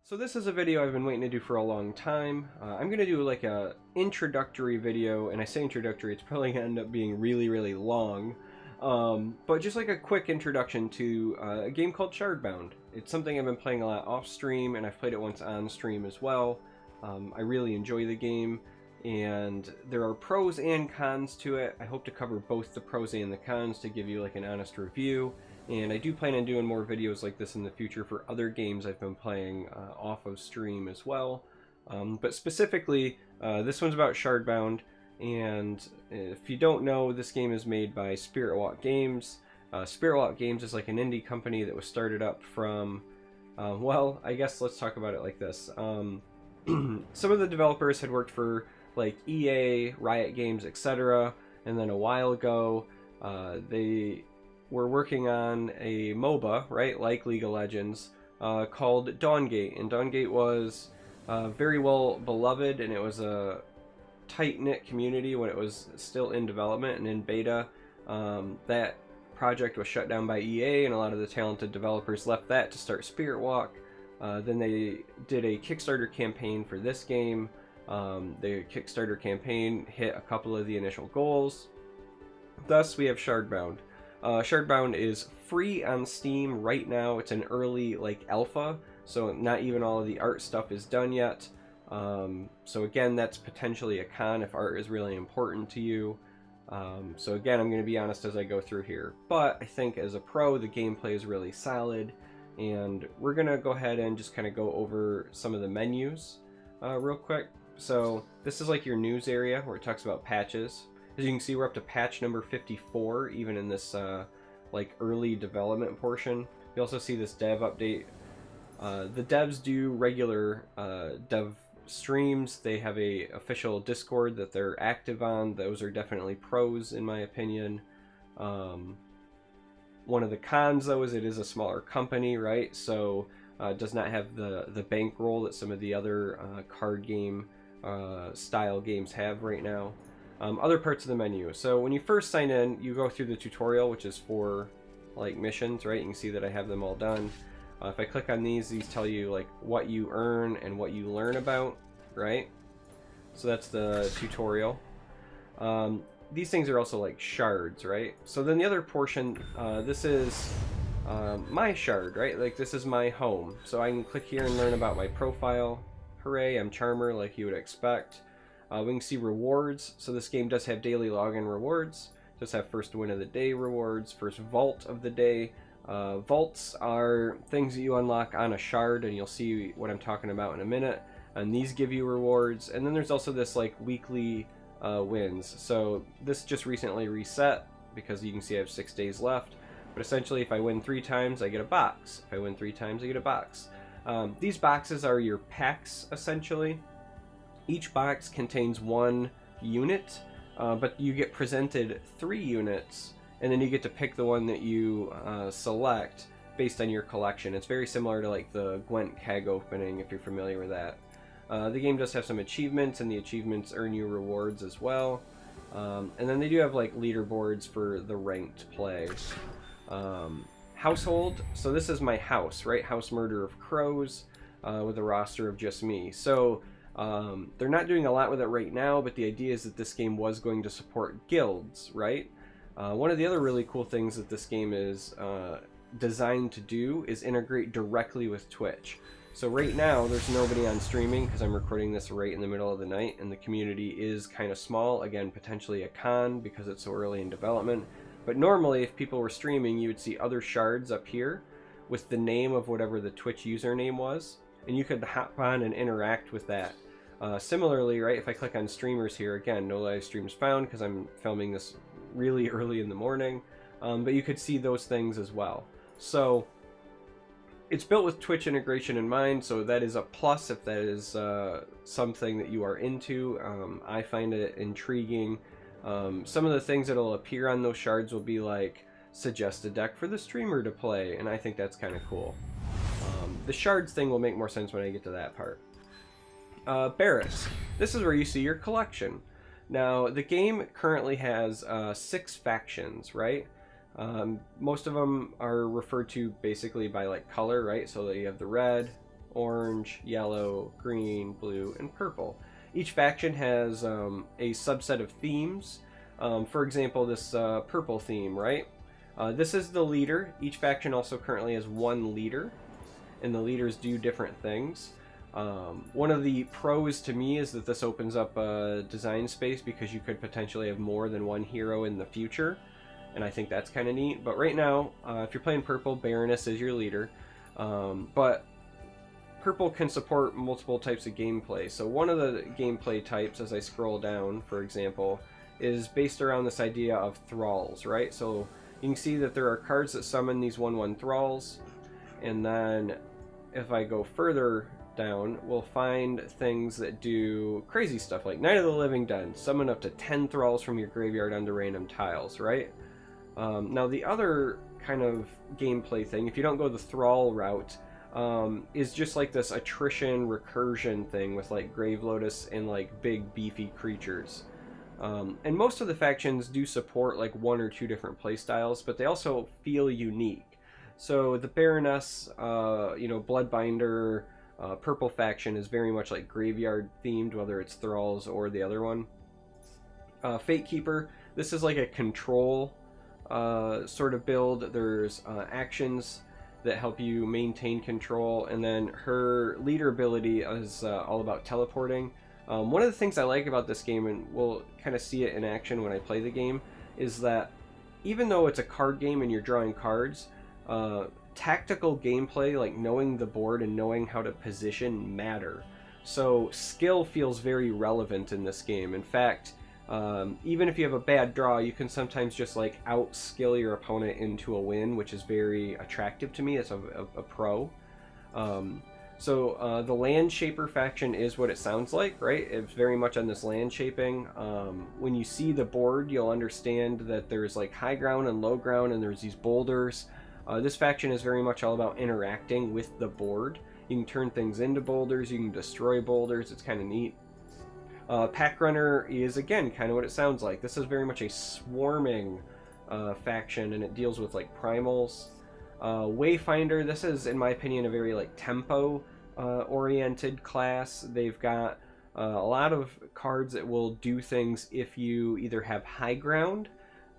So this is a video I've been waiting to do for a long time. I'm going to do like a introductory video, and I say introductory, it's probably going to end up being really long. But just like a quick introduction to a game called Shardbound. It's something I've been playing a lot off stream, and I've played it once on stream as well. I really enjoy the game, and there are pros and cons to it. I hope to cover both the pros and the cons to give you like an honest review. And I do plan on doing more videos like this in the future for other games I've been playing off of stream as well. But specifically, this one's about Shardbound, and if you don't know, this game is made by Spirit Walk Games. Spirit Walk Games is like an indie company that was started up from, well, I guess let's talk about it like this. Some of the developers had worked for like EA, Riot Games, etc. And then a while ago, they were working on a MOBA, right, like League of Legends, called Dawngate. And Dawngate was very well beloved, and it was a tight-knit community when it was still in development and in beta. That project was shut down by EA, and a lot of the talented developers left that to start Spirit Walk. Then they did a Kickstarter campaign for this game. The Kickstarter campaign hit a couple of the initial goals. Thus, we have Shardbound. Shardbound is free on Steam right now. It's an early like alpha, so not even all of the art stuff is done yet. So again, that's potentially a con if art is really important to you. So again, I'm going to be honest as I go through here, but I think as a pro, the gameplay is really solid, and we're going to go ahead and just kind of go over some of the menus real quick. So this is like your news area where it talks about patches. As you can see, we're up to patch number 54, even in this like early development portion. You also see this dev update. The devs do regular dev streams. They have a official Discord that they're active on. Those are definitely pros in my opinion. One of the cons though is it is a smaller company, right? So it does not have the bankroll that some of the other card game style games have right now. Other parts of the menu. So when you first sign in, you go through the tutorial, which is for like missions, right? You can see that I have them all done. If I click on these tell you like what you earn and what you learn about, right? So that's the tutorial. These things are also like shards, right? So then the other portion, this is my shard, right? Like this is my home. So I can click here and learn about my profile. Hooray, I'm Charmer, like you would expect. We can see rewards. So this game does have daily login rewards. It does have first win of the day rewards, first vault of the day. Vaults are things that you unlock on a shard, and you'll see what I'm talking about in a minute. And these give you rewards. And then there's also this like weekly wins. So this just recently reset because you can see I have 6 days left. But essentially, if I win 3 times, I get a box. If I win 3 times, I get a box. These boxes are your packs, essentially. Each box contains 1 unit, but you get presented 3 units, and then you get to pick the one that you select based on your collection. It's very similar to like the Gwent keg opening, if you're familiar with that. The game does have some achievements, and the achievements earn you rewards as well. And then they do have like leaderboards for the ranked play. Household, so this is my house, right? House Murder of Crows, with a roster of just me. So they're not doing a lot with it right now, but the idea is that this game was going to support guilds, right? One of the other really cool things that this game is designed to do is integrate directly with Twitch. So right now, there's nobody on streaming because I'm recording this right in the middle of the night, and the community is kind of small. Again, potentially a con because it's so early in development. But normally, if people were streaming, you would see other shards up here with the name of whatever the Twitch username was, and you could hop on and interact with that. Similarly, right, if I click on streamers here, again, no live streams found because I'm filming this really early in the morning, but you could see those things as well. So it's built with Twitch integration in mind, so that is a plus if that is something that you are into. I find it intriguing. Some of the things that will appear on those shards will be like, suggest a deck for the streamer to play, and I think that's kind of cool. The shards thing will make more sense when I get to that part. Barracks. This is where you see your collection. Now, the game currently has 6 factions, right? Most of them are referred to basically by like color, right? So that you have the red, orange, yellow, green, blue, and purple. Each faction has a subset of themes. For example, this purple theme, right? This is the leader. Each faction also currently has one leader, and the leaders do different things. One of the pros to me is that this opens up a design space because you could potentially have more than one hero in the future, and I think that's kind of neat. But right now, if you're playing purple, Baroness is your leader, but purple can support multiple types of gameplay. So one of the gameplay types, as I scroll down, for example, is based around this idea of thralls, right? So you can see that there are cards that summon these 1/1 thralls, and then if I go further down, we'll find things that do crazy stuff like Night of the Living Dead, summon up to 10 thralls from your graveyard onto random tiles, right? Now the other kind of gameplay thing, if you don't go the thrall route, is just like this attrition recursion thing with like Grave Lotus and like big beefy creatures. And most of the factions do support like one or two different playstyles, but they also feel unique. So the Baroness, Bloodbinder, purple faction is very much like graveyard themed, whether it's thralls or the other one. Fate Keeper, this is like a control sort of build. There's actions that help you maintain control, and then her leader ability is all about teleporting. One of the things I like about this game, and we'll kind of see it in action when I play the game, is that even though it's a card game and you're drawing cards, tactical gameplay, like knowing the board and knowing how to position, matter. So skill feels very relevant in this game. In fact, even if you have a bad draw, you can sometimes just like out-skill your opponent into a win, which is very attractive to me as a pro. So the Land Shaper faction is what it sounds like, right? It's very much on this land shaping. When you see the board, you'll understand that there's like high ground and low ground, and there's these boulders. This faction is very much all about interacting with the board. You can turn things into boulders, you can destroy boulders, it's kind of neat. Pack Runner is, again, kind of what it sounds like. This is very much a swarming faction, and it deals with like primals. Wayfinder, this is, in my opinion, a very like tempo oriented class. They've got a lot of cards that will do things if you either have high ground,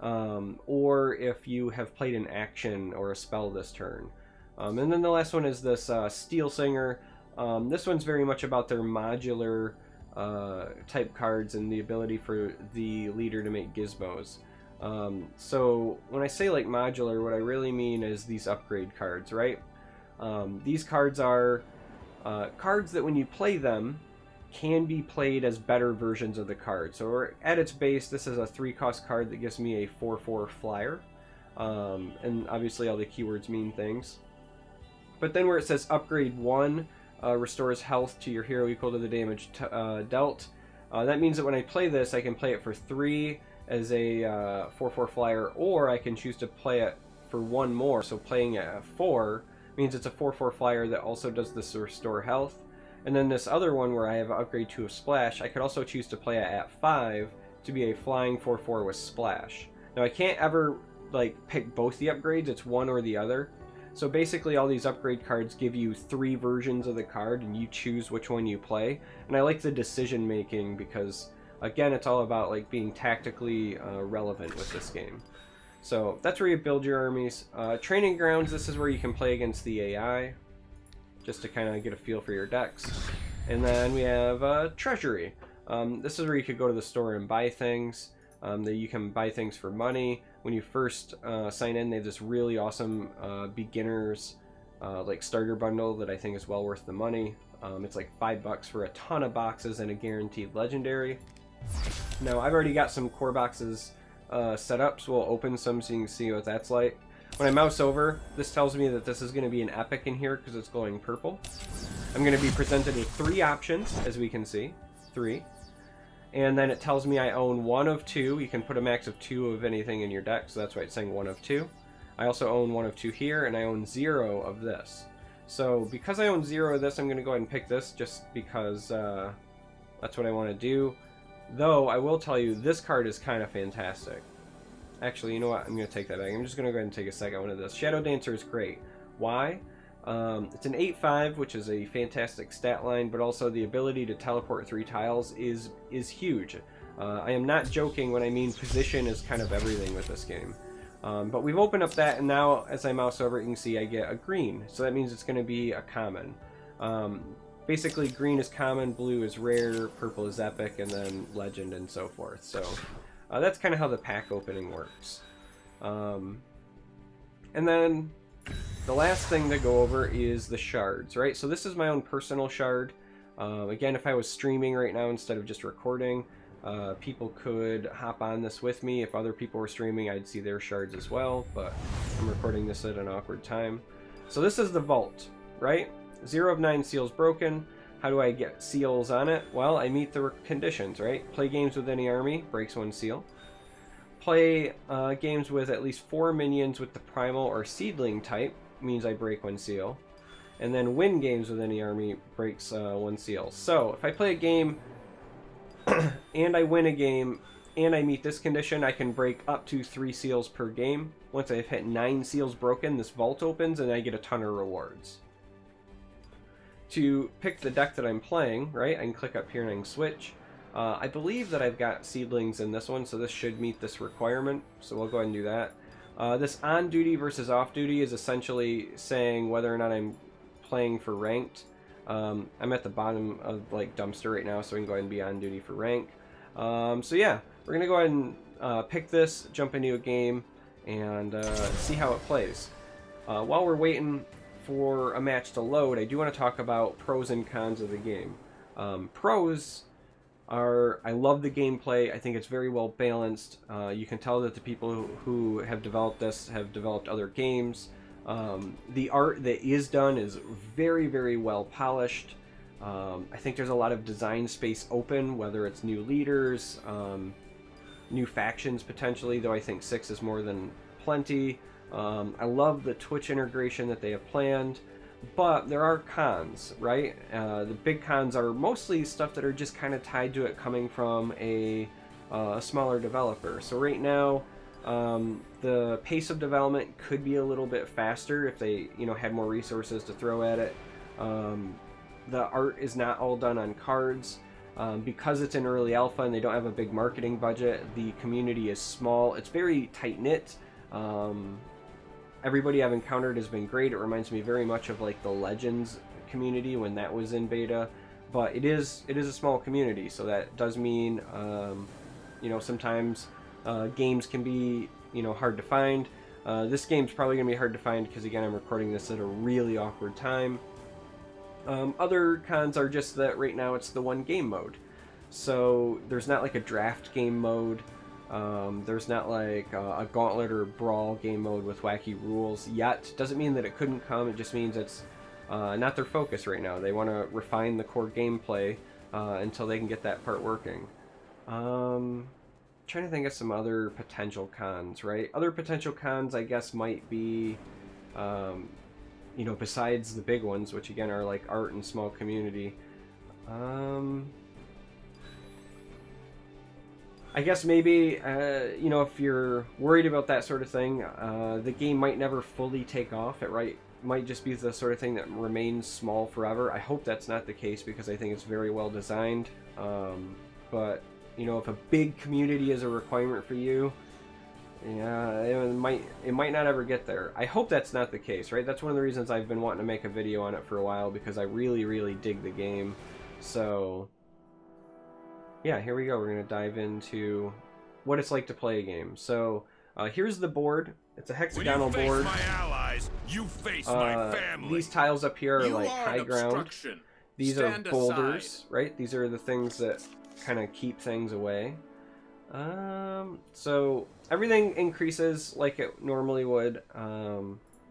or if you have played an action or a spell this turn. And then the last one is this Steel Singer. This one's very much about their modular type cards and the ability for the leader to make gizmos. So when I say like modular, what I really mean is these upgrade cards, right? These cards are cards that when you play them can be played as better versions of the card. So at its base, this is a 3-cost card that gives me a 4/4 flyer. And obviously all the keywords mean things. But then where it says upgrade 1, restores health to your hero equal to the damage dealt. That means that when I play this, I can play it for 3 as a 4/4 flyer, or I can choose to play it for 1 more. So playing it at 4 means it's a 4/4 flyer that also does this restore health. And then this other one where I have upgrade to a splash, I could also choose to play it at 5 to be a flying 4/4 with splash. Now I can't ever like pick both the upgrades, it's one or the other. So basically all these upgrade cards give you 3 versions of the card and you choose which one you play. And I like the decision making because again, it's all about like being tactically relevant with this game. So that's where you build your armies. Training Grounds, this is where you can play against the AI, just to kind of get a feel for your decks. And then we have Treasury. This is where you could go to the store and buy things. That you can buy things for money. When you first sign in, they have this really awesome beginners like starter bundle that I think is well worth the money. It's like $5 for a ton of boxes and a guaranteed legendary. Now I've already got some core boxes set up, so we'll open some so you can see what that's like. When I mouse over, this tells me that this is going to be an epic in here because it's glowing purple. I'm going to be presented with 3 options, as we can see. 3. And then it tells me I own 1 of 2. You can put a max of 2 of anything in your deck, so that's why it's saying 1 of 2. I also own 1 of 2 here, and I own 0 of this. So because I own 0 of this, I'm going to go ahead and pick this just because that's what I want to do. Though, I will tell you, this card is kind of fantastic. Actually, you know what? I'm going to take that back. I'm just going to go ahead and take a second one of this. Shadow Dancer is great. Why? It's an 8/5, which is a fantastic stat line, but also the ability to teleport 3 tiles is huge. I am not joking when I mean position is kind of everything with this game. But we've opened up that, and now as I mouse over it, you can see I get a green. So that means it's going to be a common. Basically, green is common, blue is rare, purple is epic, and then legend and so forth. So that's kind of how the pack opening works. And then the last thing to go over is the shards, right? So this is my own personal shard. Again, if I was streaming right now instead of just recording, people could hop on this with me. If other people were streaming, I'd see their shards as well, but I'm recording this at an awkward time. So this is the vault, right? 0 of 9 seals broken. How do I get seals on it? Well, I meet the conditions, right? Play games with any army, breaks 1 seal. Play games with at least 4 minions with the primal or seedling type, means I break 1 seal. And then win games with any army, breaks 1 seal. So if I play a game and I win a game and I meet this condition, I can break up to 3 seals per game. Once I've hit 9 seals broken, this vault opens and I get a ton of rewards. To pick the deck that I'm playing, right, I can click up here and I can switch. I believe that I've got seedlings in this one, so this should meet this requirement, so we'll go ahead and do that. This on duty versus off duty is essentially saying whether or not I'm playing for ranked. I'm at the bottom of like dumpster right now, so we can go ahead and be on duty for rank. So yeah, we're gonna go ahead and pick this, jump into a game, and see how it plays. While we're waiting for a match to load, I do want to talk about pros and cons of the game. Pros are, I love the gameplay. I think it's very well balanced. You can tell that the people who have developed this have developed other games. The art that is done is very, very well polished. I think there's a lot of design space open, whether it's new leaders, new factions potentially, though I think 6 is more than plenty. I love the Twitch integration that they have planned, but there are cons, right? The big cons are mostly stuff that are just kind of tied to it coming from a smaller developer. So right now, the pace of development could be a little bit faster if they, had more resources to throw at it. The art is not all done on cards. Because it's in early alpha and they don't have a big marketing budget, the community is small. It's very tight-knit. Everybody I've encountered has been great. It reminds me very much of like the Legends community when that was in beta, but it is a small community, so that does mean sometimes games can be hard to find. This game's probably gonna be hard to find because again I'm recording this at a really awkward time. Other cons are just that right now it's the one game mode, so there's not like a draft game mode. There's not like a gauntlet or brawl game mode with wacky rules yet. Doesn't mean that it couldn't come, it just means it's not their focus right now. They want to refine the core gameplay until they can get that part working. Trying to think of some other potential cons, right? Other potential cons I guess might be, besides the big ones, which again are like art and small community. I guess maybe, if you're worried about that sort of thing, the game might never fully take off. It might just be the sort of thing that remains small forever. I hope that's not the case because I think it's very well designed. But, if a big community is a requirement for you, yeah, it might not ever get there. I hope that's not the case, right? That's one of the reasons I've been wanting to make a video on it for a while, because I really, really dig the game. So yeah, here we go. We're going to dive into what it's like to play a game. So here's the board. It's a hexagonal board. My allies, you face my family. These tiles up here are like high ground. These are boulders, right? These are the things that kind of keep things away. So everything increases like it normally would.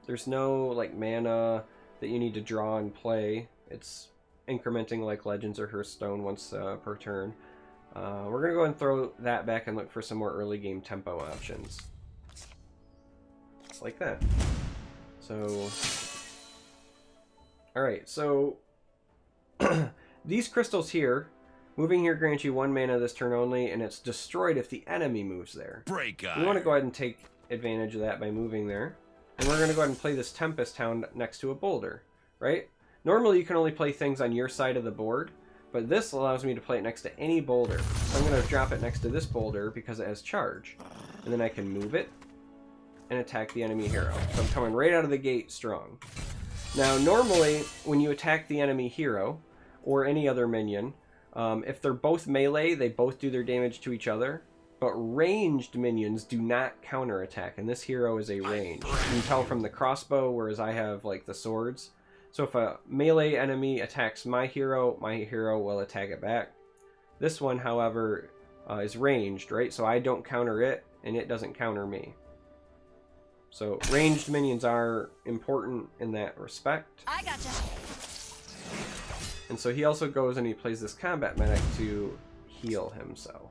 There's no like mana that you need to draw and play. It's incrementing like Legends or Hearthstone once per turn. We're going to go and throw that back and look for some more early game tempo options. Like that. So, alright, so these crystals here, moving here grants you 1 mana this turn only, and it's destroyed if the enemy moves there. We want to go ahead and take advantage of that by moving there. And we're going to go ahead and play this Tempest Hound next to a boulder. right? Normally you can only play things on your side of the board, but this allows me to play it next to any boulder. So I'm going to drop it next to this boulder because it has charge. And then I can move it and attack the enemy hero. So I'm coming right out of the gate strong. Now normally when you attack the enemy hero or any other minion, if they're both melee, they both do their damage to each other. But ranged minions do not counterattack, and this hero is a range. You can tell from the crossbow, whereas I have like the swords. So if a melee enemy attacks my hero will attack it back. This one, however, is ranged, right? So I don't counter it, and it doesn't counter me. So ranged minions are important in that respect. I gotcha. And so he also goes and he plays this combat medic to heal himself.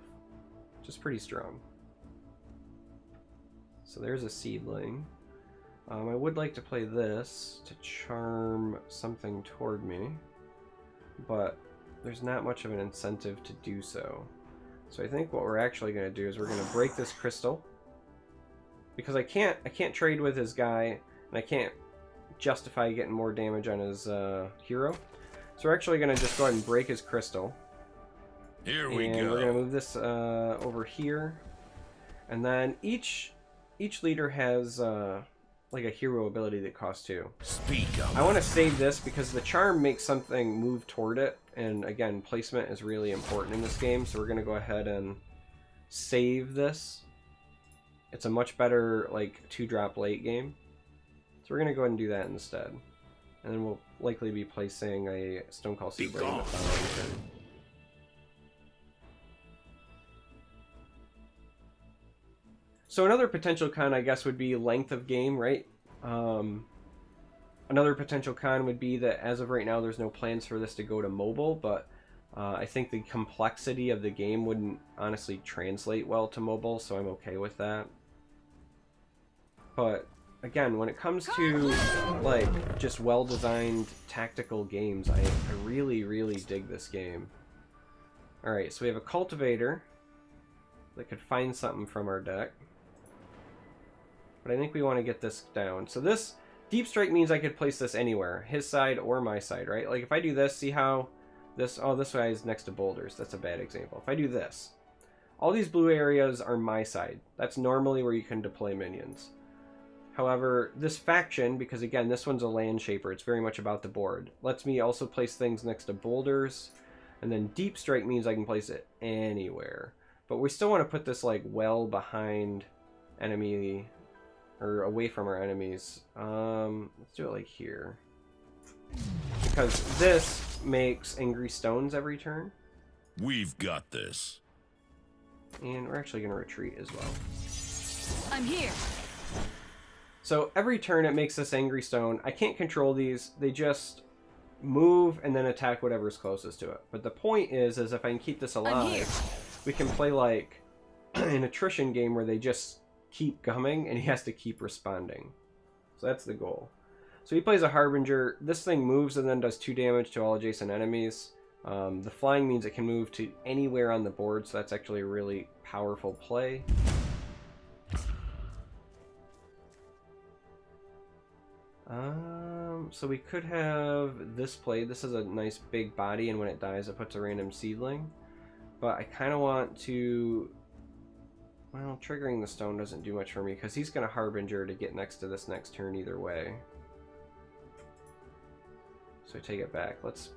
Which is pretty strong. So there's a seedling. I would like to play this to charm something toward me, but there's not much of an incentive to do so. So I think what we're actually going to do is we're going to break this crystal, because I can't trade with his guy, and I can't justify getting more damage on his hero. So we're actually going to just go ahead and break his crystal. Here we go. And we're going to move this over here. And then each leader has like a hero ability that costs 2. Speak up. I want to save this because the charm makes something move toward it. And again, placement is really important in this game. So we're going to go ahead and save this. It's a much better like 2-drop late game. So we're going to go ahead and do that instead. And then we'll likely be placing a Stonecall Seedling. So another potential con, I guess, would be length of game, right? Another potential con would be that as of right now, there's no plans for this to go to mobile, but I think the complexity of the game wouldn't honestly translate well to mobile, so I'm okay with that. But again, when it comes to like just well-designed tactical games, I really, really dig this game. Alright, so we have a cultivator that could find something from our deck. But I think we want to get this down. So this deep strike means I could place this anywhere, his side or my side, right? Like if I do this, see how this, oh, this guy is next to boulders. That's a bad example. If I do this, all these blue areas are my side. That's normally where you can deploy minions. However, this faction, because again, this one's a land shaper, it's very much about the board, lets me also place things next to boulders. And then deep strike means I can place it anywhere. But we still want to put this like well behind enemy, or away from our enemies. Let's do it like here. Because this makes angry stones every turn. We've got this. And we're actually going to retreat as well. I'm here. So every turn it makes this angry stone. I can't control these. They just move and then attack whatever's closest to it. But the point is if I can keep this alive, we can play like an attrition game where they just keep coming and he has to keep responding. So that's the goal. So he plays a Harbinger. This thing moves and then does 2 damage to all adjacent enemies. The flying means it can move to anywhere on the board, so that's actually a really powerful play. So we could have this played. This is a nice big body, and when it dies it puts a random seedling. But I kind of want to... Well, triggering the stone doesn't do much for me, because he's going to Harbinger to get next to this next turn either way. So I take it back. Let's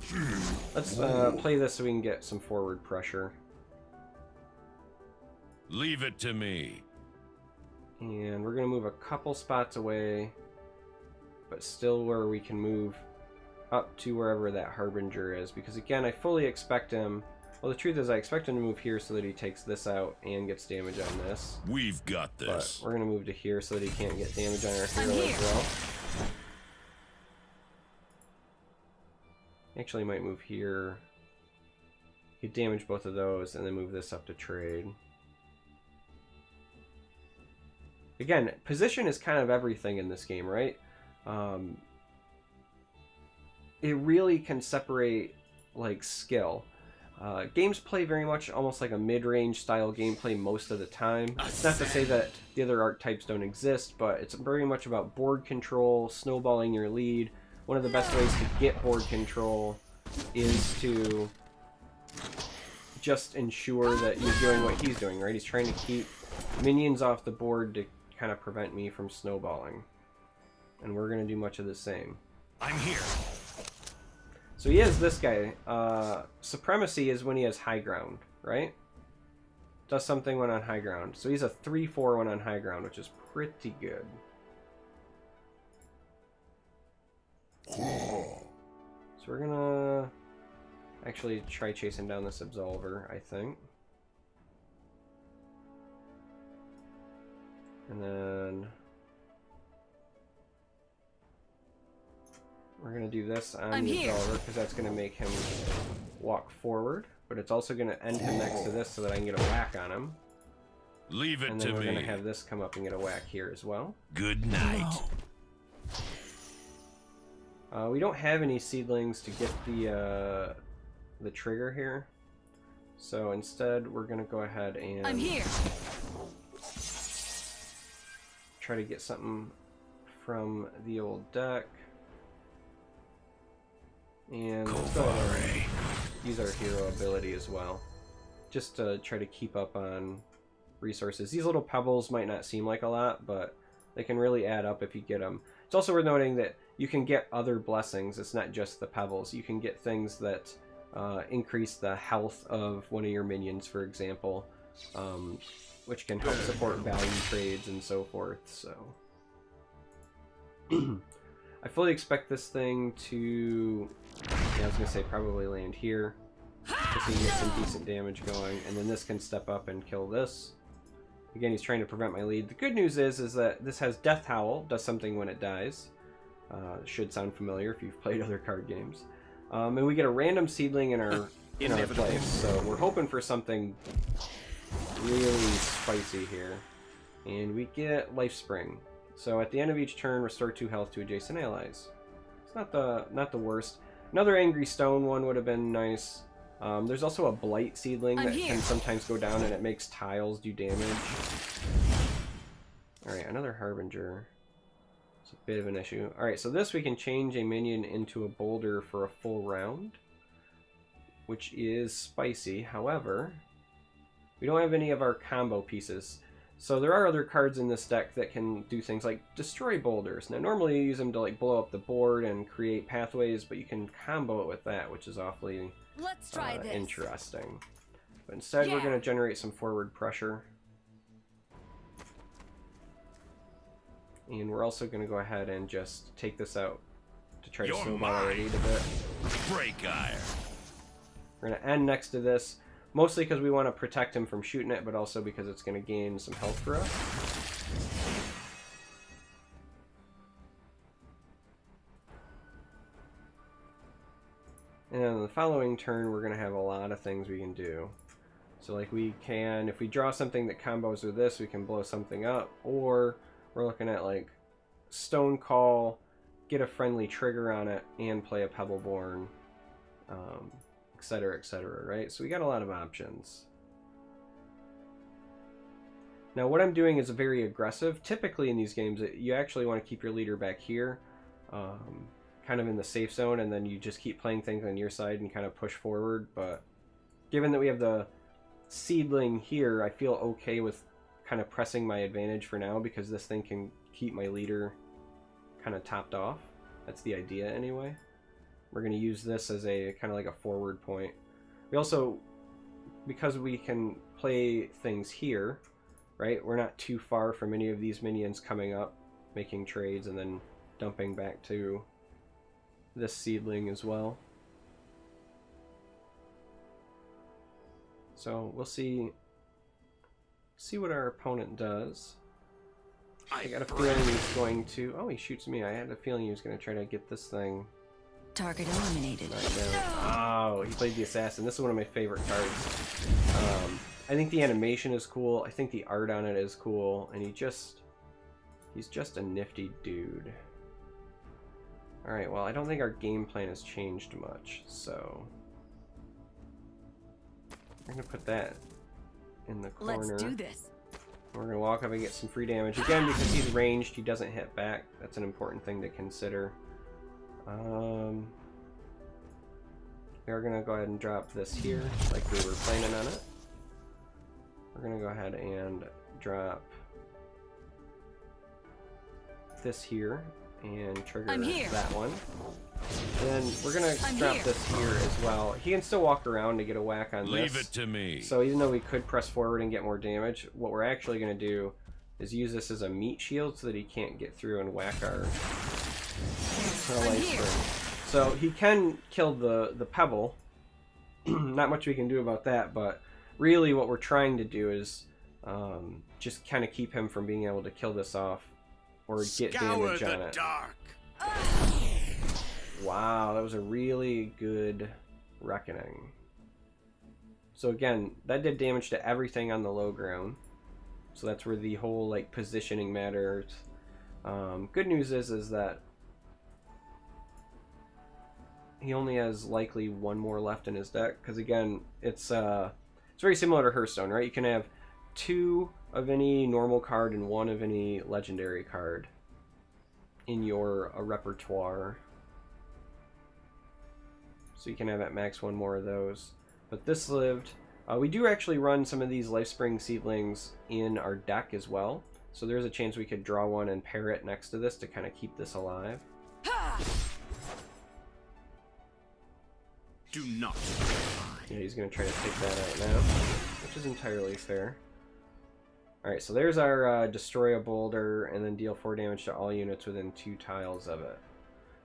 play this so we can get some forward pressure. Leave it to me. And we're going to move a couple spots away, but still where we can move up to wherever that Harbinger is. Because again, I fully expect him... Well, the truth is I expect him to move here so that he takes this out and gets damage on this. We've got this. But we're going to move to here so that he can't get damage on our hero as well. Actually, might move here. He damage both of those and then move this up to trade. Again, position is kind of everything in this game, right? It really can separate like skill. Games play very much almost like a mid-range style gameplay most of the time. It's not to say that the other archetypes don't exist, but it's very much about board control, snowballing your lead, one of the best ways to get board control is to just ensure that you're doing what he's doing, right? He's trying to keep minions off the board to kind of prevent me from snowballing. And we're going to do much of the same. I'm here. So he has this guy. Supremacy is when he has high ground, right? Does something when on high ground. So he's a 3/4 when on high ground, which is pretty good. So we're gonna actually try chasing down this Absolver, I think. And then we're gonna do this on the Absolver because that's gonna make him walk forward, but it's also gonna end him next to this so that I can get a whack on him. Leave it to me. And then we're gonna have this come up and get a whack here as well. Good night. We don't have any seedlings to get the trigger here, so instead we're gonna go ahead and I'm here. try to get something from the old deck. And let's go ahead and use our hero ability as well, just to try to keep up on resources. These little pebbles might not seem like a lot, but they can really add up if you get them. It's also worth noting that you can get other blessings. It's not just the pebbles. You can get things that increase the health of one of your minions, for example, which can help support value trades and so forth. So I fully expect this thing to, I was going to say probably land here, just so you get some decent damage going, and then this can step up and kill this. Again, he's trying to prevent my lead. The good news is that this has Death Howl, does something when it dies. Should sound familiar if you've played other card games. And we get a random seedling in our place, so we're hoping for something really spicy here. And we get Life Spring. So at the end of each turn, restore 2 health to adjacent allies. It's not the worst. Another Angry Stone one would have been nice. There's also a Blight seedling that can sometimes go down and it makes tiles do damage. Alright, another Harbinger. It's a bit of an issue. Alright, so this we can change a minion into a boulder for a full round, which is spicy. However, we don't have any of our combo pieces. So there are other cards in this deck that can do things like destroy boulders. Now normally you use them to like blow up the board and create pathways, but you can combo it with that, which is awfully interesting. But instead we're going to generate some forward pressure. And we're also going to go ahead and just take this out to try to snowball our lead a bit. Break iron. We're going to end next to this, mostly because we want to protect him from shooting it, but also because it's going to gain some health for us. And then the following turn, we're going to have a lot of things we can do. So like we can, if we draw something that combos with this, we can blow something up, or we're looking at like Stone Call, get a friendly trigger on it, and play a Pebbleborn, etc., etc., right? So we got a lot of options. Now what I'm doing is very aggressive. Typically in these games, you actually want to keep your leader back here, kind of in the safe zone, and then you just keep playing things on your side and kind of push forward. But given that we have the seedling here, I feel okay with kind of pressing my advantage for now, because this thing can keep my leader kind of topped off. That's the idea anyway. We're going to use this as a kind of like a forward point. We also, because we can play things here, right, we're not too far from any of these minions coming up, making trades, and then dumping back to this seedling as well. So we'll see what our opponent does. I got a feeling he's going to... Oh, he shoots me. I had a feeling he was going to try to get this thing. Target eliminated. Right now. Oh, he played the assassin. This is one of my favorite cards. I think the animation is cool. I think the art on it is cool. And he's just a nifty dude. Alright, well, I don't think our game plan has changed much, so... We're going to put that in the corner. Let's do this. We're going to walk up and get some free damage. Again, because he's ranged, he doesn't hit back. That's an important thing to consider. We are going to go ahead and drop this here, like we were planning on it. We're going to go ahead and drop this here and trigger that one. Then we're going to drop this here as well. He can still walk around to get a whack on this. Leave it to me. So even though we could press forward and get more damage, what we're actually going to do is use this as a meat shield so that he can't get through and whack our life spring. So he can kill the pebble. Not much we can do about that, but really what we're trying to do is just kind of keep him from being able to kill this off or get damage on it. Dark. Wow, that was a really good reckoning. So again, that did damage to everything on the low ground. So that's where the whole like positioning matters. Good news is that he only has likely one more left in his deck, because again, it's very similar to Hearthstone, right? You can have 2 of any normal card and 1 of any legendary card in your repertoire. So you can have at max 1 more of those. But this lived. We do actually run some of these Lifespring Seedlings in our deck as well. So there's a chance we could draw one and pair it next to this to kind of keep this alive. Do not. Yeah, he's going to try to take that out now, which is entirely fair. Alright, so there's our destroy a boulder and then deal 4 damage to all units within 2 tiles of it.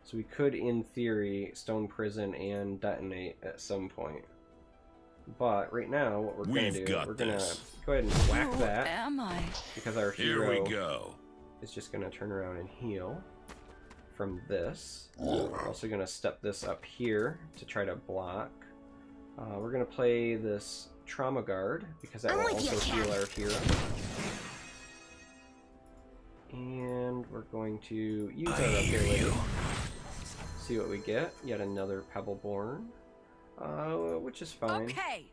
So we could, in theory, Stone Prison and detonate at some point. But right now, what we're going to do, we're going to go ahead and whack that. Who am I? Because our Here hero we go. is just going to turn around and heal from this. We're also going to step this up here to try to block. We're going to play this Trauma Guard because that will also heal our hero. And we're going to use that up here later. See what we get. Yet another Pebbleborn, which is fine. Okay.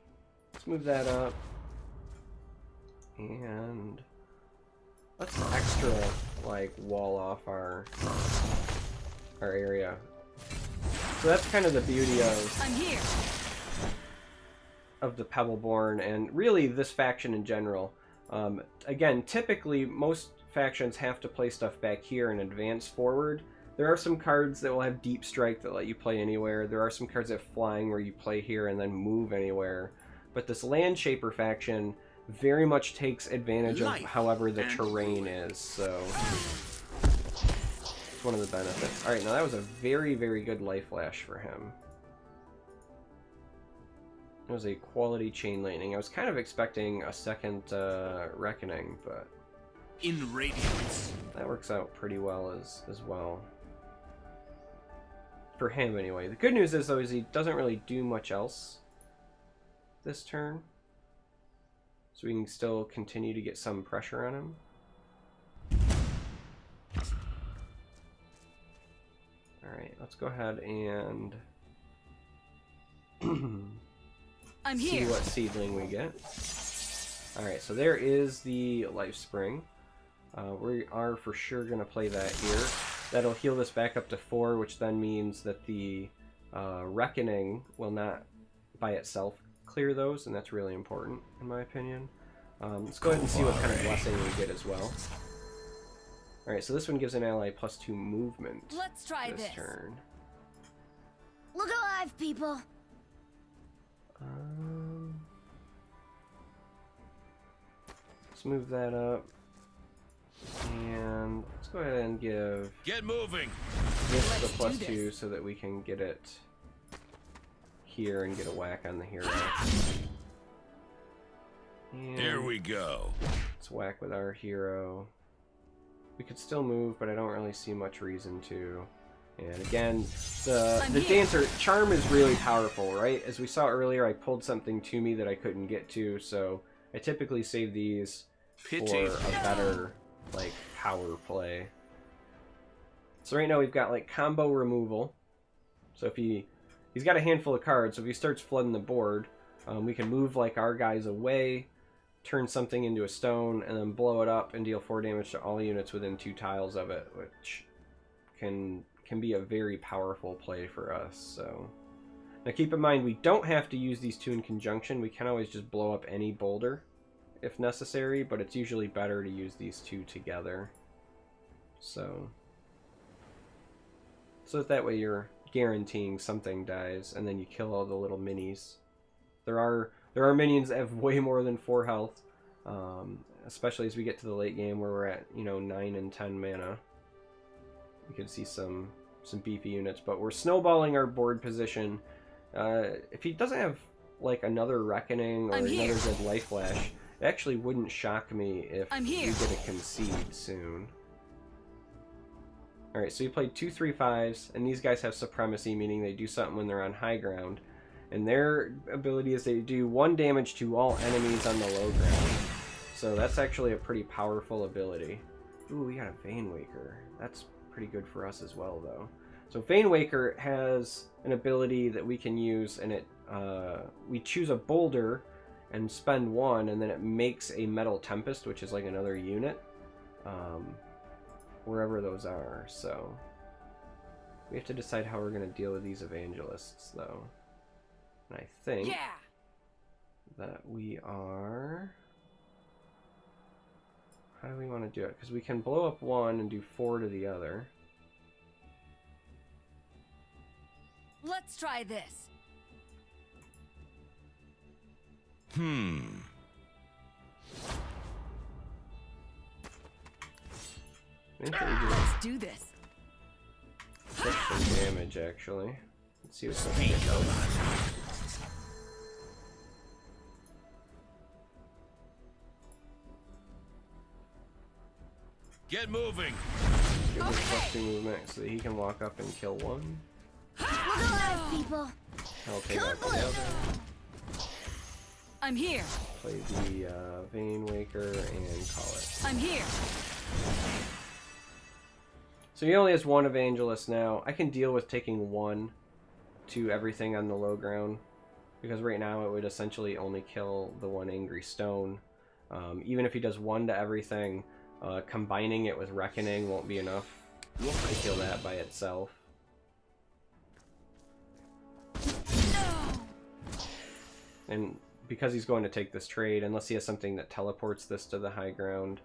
Let's move that up. And let's extra like wall off our area. So that's kind of the beauty of the Pebbleborn and really this faction in general. Again, typically most factions have to play stuff back here and advance forward. There are some cards that will have Deep Strike that let you play anywhere. There are some cards that have Flying where you play here and then move anywhere. But this Land Shaper faction very much takes advantage of however the terrain is, so it's one of the benefits. Alright, now that was a very, very good Life Flash for him. It was a quality Chain Lightning. I was kind of expecting a second Reckoning, but In radiance. that works out pretty well as well. For him, anyway. The good news is, though, is he doesn't really do much else this turn. So we can still continue to get some pressure on him. Alright, let's go ahead and I'm see here. what seedling we get. Alright, so there is the Life Spring. We are for sure going to play that here. That'll heal this back up to 4, which then means that the Reckoning will not by itself clear those, and that's really important in my opinion. Let's go ahead and see what kind of blessing we get as well. Alright, so this one gives an ally +2 movement. Let's try this this. turn. Look alive, people. Let's move that up. And let's go ahead and give Get moving. this the Let's do +2 so that we can get it here and get a whack on the hero. And Here we go. let's whack with our hero. We could still move, but I don't really see much reason to. And again, the dancer charm is really powerful, right? As we saw earlier, I pulled something to me that I couldn't get to, so I typically save these for a better like power play. So right now we've got like combo removal. So if he's got a handful of cards, so if he starts flooding the board, we can move like our guys away, turn something into a stone, and then blow it up and deal 4 damage to all units within 2 tiles of it, which can can be a very powerful play for us. So now keep in mind, we don't have to use these two in conjunction. We can always just blow up any boulder if necessary, but it's usually better to use these two together. So that way you're guaranteeing something dies, and then you kill all the little minis. There are minions that have way more than 4 health, especially as we get to the late game where we're at 9 and 10 mana. You can see some beefy units, but we're snowballing our board position. If he doesn't have like another Reckoning or another good Life Flash, it actually wouldn't shock me if we get a concede soon. Alright, so he played 2 3/5s, and these guys have Supremacy, meaning they do something when they're on high ground. And their ability is they do 1 damage to all enemies on the low ground. So that's actually a pretty powerful ability. Ooh, we got a Vein Waker. That's pretty good for us as well, though. So Vein Waker has an ability that we can use, and we choose a boulder and spend 1, and then it makes a Metal Tempest, which is like another unit, wherever those are. So we have to decide how we're going to deal with these Evangelists, though. And I think that we are... How do we want to do it? Because we can blow up 1 and do 4 to the other. Let's try this. Let's do this. Take some damage, actually. Let's see what's going on. Get moving. Give him +2 movement so that he can walk up and kill 1. Look alive, people. I'll take out the other. I'm here. Play the Vein Waker and call it. I'm here. So he only has 1 Evangelist now. I can deal with taking 1 to everything on the low ground, because right now it would essentially only kill the 1 Angry Stone. Even if he does 1 to everything, combining it with Reckoning won't be enough to kill that by itself. And because he's going to take this trade, unless he has something that teleports this to the high ground,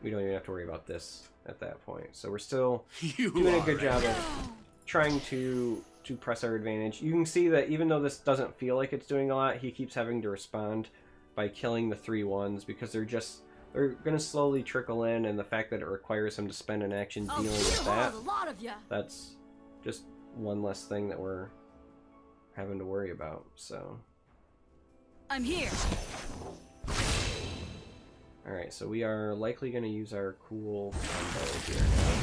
we don't even have to worry about this at that point. So we're still doing a good job of trying to press our advantage. You can see that even though this doesn't feel like it's doing a lot, he keeps having to respond by killing the 3/1s, because they're going to slowly trickle in, and the fact that it requires him to spend an action dealing with that, that's just one less thing that we're having to worry about. So I'm here. Alright, so we are likely going to use our cool combo here now.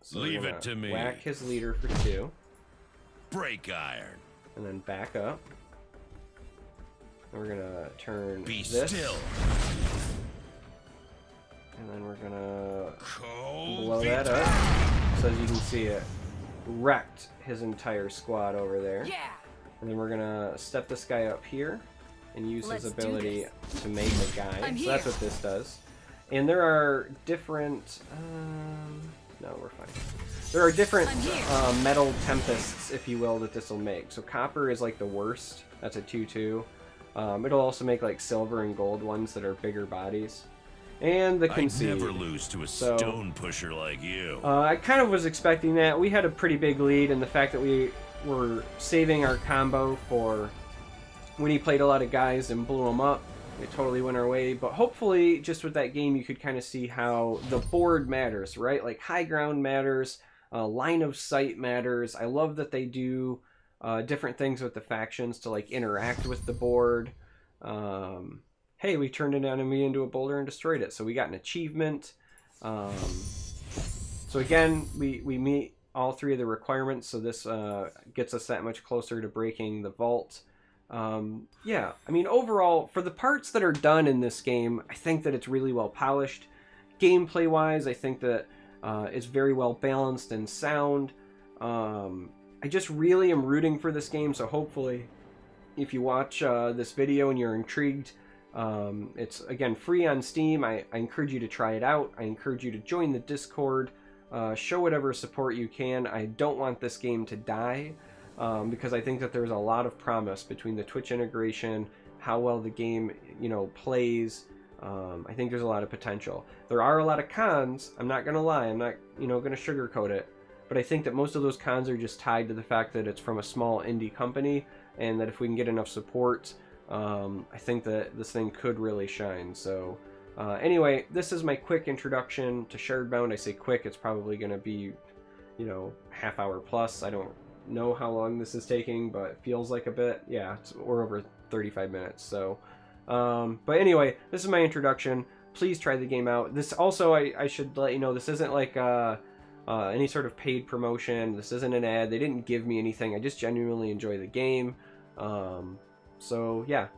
So leave it to me. Whack his leader for 2. Break iron. And then back up. And we're gonna turn Be this. still. And then we're gonna Cold blow that up. So as you can see, it wrecked his entire squad over there. Yeah. And then we're gonna step this guy up here and use Let's his do ability to make a guy. I'm So that's here. what this does. And there are different... no, we're fine. There are different metal tempests, if you will, that this will make. So copper is like the worst. That's a 2/2. It'll also make like silver and gold ones that are bigger bodies. And the concede. I never lose to a So, stone pusher like you. I kind of was expecting that. We had a pretty big lead, and the fact that we were saving our combo for when he played a lot of guys and blew them up, it totally went our way. But hopefully, just with that game, you could kind of see how the board matters, right? Like high ground matters, line of sight matters. I love that they do different things with the factions to like interact with the board. Hey, we turned an enemy into a boulder and destroyed it, so we got an achievement. So again, we meet all 3 of the requirements, so this gets us that much closer to breaking the vault. Yeah, I mean, overall, for the parts that are done in this game, I think that it's really well polished. Gameplay-wise, I think that it's very well balanced and sound. I just really am rooting for this game, so hopefully, if you watch this video and you're intrigued It's, again, free on Steam. I encourage you to try it out. I encourage you to join the Discord. Show whatever support you can. I don't want this game to die, because I think that there's a lot of promise between the Twitch integration, how well the game, plays. I think there's a lot of potential. There are a lot of cons. I'm not going to lie. I'm not, going to sugarcoat it. But I think that most of those cons are just tied to the fact that it's from a small indie company, and that if we can get enough support, I think that this thing could really shine. So anyway, this is my quick introduction to Shardbound. I say quick, it's probably going to be, half hour plus. I don't know how long this is taking, but it feels like a bit. Yeah, we're over 35 minutes. So, but anyway, this is my introduction. Please try the game out. This also, I should let you know, this isn't like any sort of paid promotion. This isn't an ad. They didn't give me anything. I just genuinely enjoy the game. So yeah,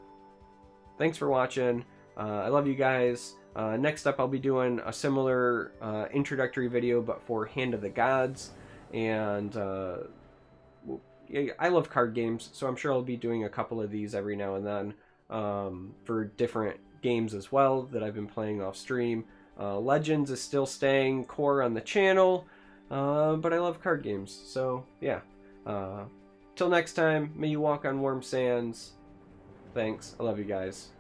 thanks for watching. I love you guys. Next up, I'll be doing a similar introductory video, but for Hand of the Gods. And I love card games, so I'm sure I'll be doing a couple of these every now and then for different games as well that I've been playing off stream. Legends is still staying core on the channel, but I love card games. So yeah, till next time, may you walk on warm sands. Thanks. I love you guys.